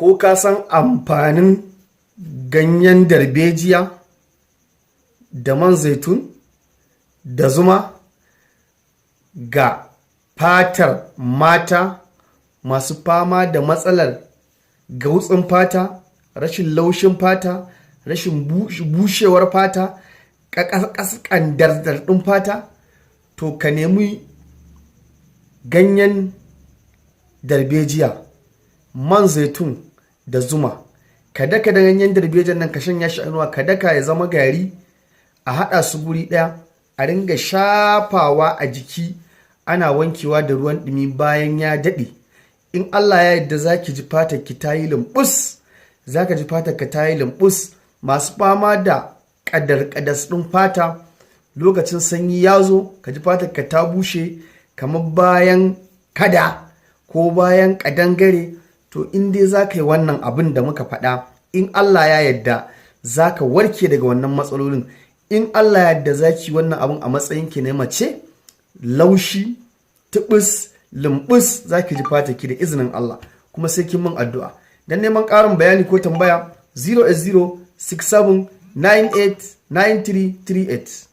ko ka san amfanin ganyen darbejiya da man zaitun da zuma ga fatar mata masu fama da matsalar gautsin fata, rashin laushin fata, rashin bushewar fata, ƙanƙandardar ɗin fata? To ka nemi ganyen darbejiya, man zaitun da zuma, ka daka da ganyen darbejiyan nan ka shanya shi a inuwa, ka daka ya zama gari, a haɗa su guri ɗaya, a ringa shafawa a jiki ana wankewa da ruwan ɗumi bayan ya daɗe. In Allah ya yarda za ki ji fatar ki ta yi lumbus, za ka ji fatar ka ta yi lumbus. Masu fama da ƙadar-ƙadas ɗin fata, lokacin sanyi ya zo ka ji fatar ka ta bushe kamar bayan kada ko bayan ƙadangare, to in dai za ka yi wannan abin da muka faɗa, in Allah ya yarda za ka warke daga wannan matsalolin. In Allah ya yarda za ki wannan abin a matsayin ki na mace, laushi, tubus, lumbus za ki ji fatar ki da izinin Allah, kuma sai kin min addu'a. Dan neman ƙarin bayani ko tambaya 08067989338.